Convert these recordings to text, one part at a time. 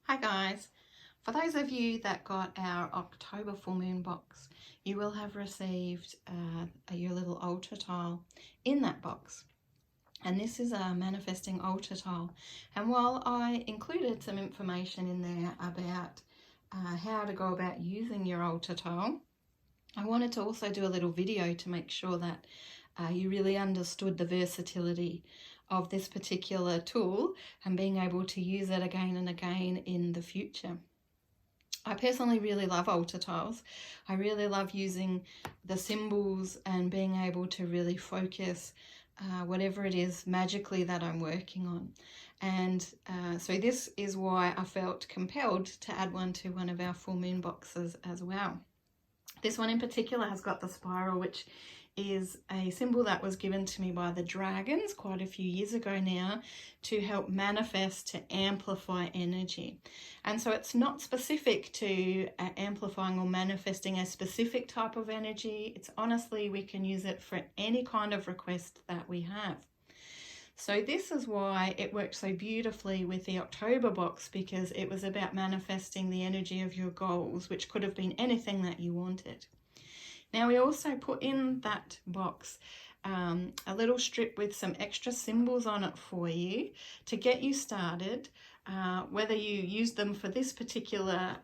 Hi guys, for those of you that got our October full moon box, you will have received your little altar tile in that box. And this is a manifesting altar tile. And while I included some information in there about how to go about using your altar tile, I wanted to also do a little video to make sure that you really understood the versatility of this particular tool and being able to use it again and again in the future. I personally really love altar tiles. I really love using the symbols and being able to really focus whatever it is magically that I'm working on. And so this is why I felt compelled to add one to one of our full moon boxes as well. This one in particular has got the spiral, which is a symbol that was given to me by the dragons quite a few years ago now to help manifest, to amplify energy. And so it's not specific to amplifying or manifesting a specific type of energy. It's honestly, we can use it for any kind of request that we have. So this is why it works so beautifully with the October box, because it was about manifesting the energy of your goals, which could have been anything that you wanted. Now we also put in that box a little strip with some extra symbols on it for you to get you started, whether you use them for this particular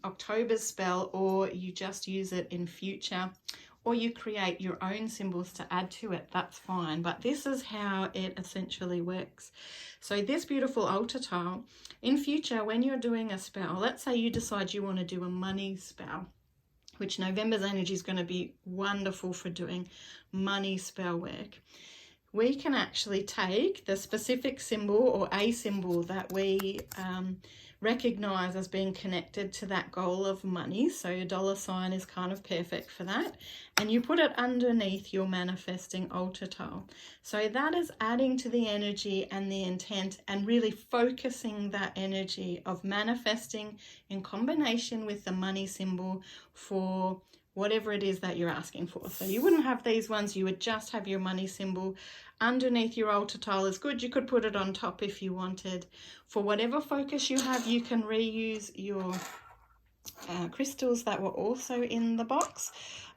October spell or you just use it in future, or you create your own symbols to add to it, that's fine. But this is how it essentially works. So this beautiful altar tile, in future when you're doing a spell, let's say you decide you want to do a money spell, which November's energy is going to be wonderful for doing money spell work. We can actually take the specific symbol or a symbol that we recognize as being connected to that goal of money. So your dollar sign is kind of perfect for that. And you put it underneath your manifesting altar tile. So that is adding to the energy and the intent and really focusing that energy of manifesting in combination with the money symbol for whatever it is that you're asking for. So you wouldn't have these ones, you would just have your money symbol underneath your altar tile is good. You could put it on top if you wanted. For whatever focus you have, you can reuse your crystals that were also in the box.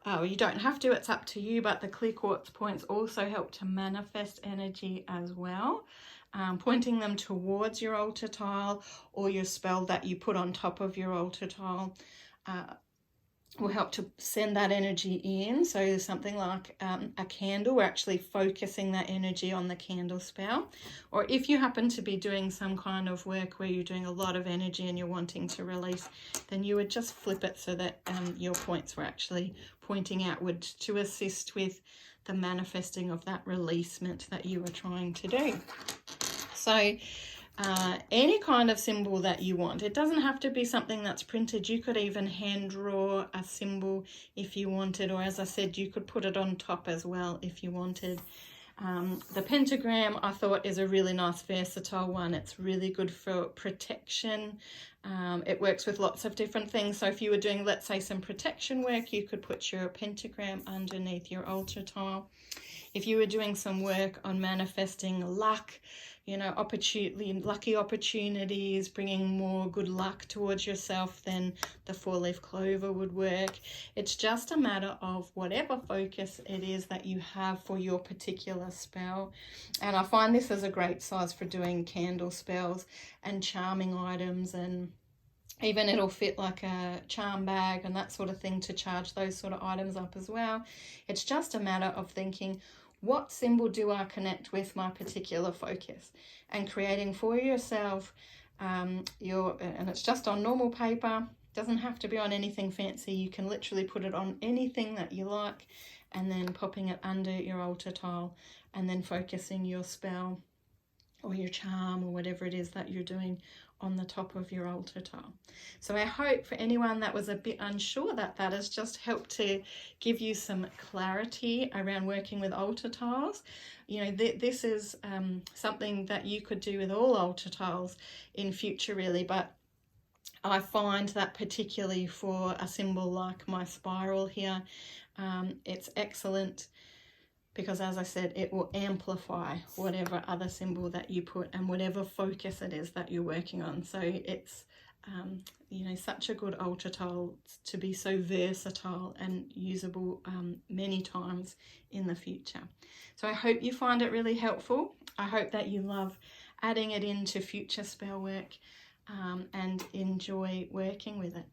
You don't have to, it's up to you, but the clear quartz points also help to manifest energy as well. Pointing them towards your altar tile or your spell that you put on top of your altar tile will help to send that energy in. So something like a candle, we're actually focusing that energy on the candle spell. Or if you happen to be doing some kind of work where you're doing a lot of energy and you're wanting to release, then you would just flip it so that your points were actually pointing outward to assist with the manifesting of that releasement that you were trying to do. So any kind of symbol that you want. It doesn't have to be something that's printed. You could even hand draw a symbol if you wanted, or as I said, you could put it on top as well if you wanted. The pentagram I thought is a really nice versatile one. It's really good for protection. It works with lots of different things. So if you were doing, let's say, some protection work, you could put your pentagram underneath your altar tile. If you were doing some work on manifesting luck, you know, lucky opportunities, bringing more good luck towards yourself, then the 4-leaf clover would work. It's just a matter of whatever focus it is that you have for your particular spell. And I find this is a great size for doing candle spells and charming items, and even it'll fit like a charm bag and that sort of thing to charge those sort of items up as well. It's just a matter of thinking, what symbol do I connect with my particular focus, and creating for yourself and it's just on normal paper. Doesn't have to be on anything fancy. You can literally put it on anything that you like, and then popping it under your altar tile and then focusing your spell or your charm or whatever it is that you're doing on the top of your altar tile. So I hope for anyone that was a bit unsure that has just helped to give you some clarity around working with altar tiles. You know, this is something that you could do with all altar tiles in future really, but I find that particularly for a symbol like my spiral here, it's excellent because, as I said, it will amplify whatever other symbol that you put and whatever focus it is that you're working on. So it's you know, such a good ultratile to be so versatile and usable many times in the future. So I hope you find it really helpful. I hope that you love adding it into future spell work and enjoy working with it.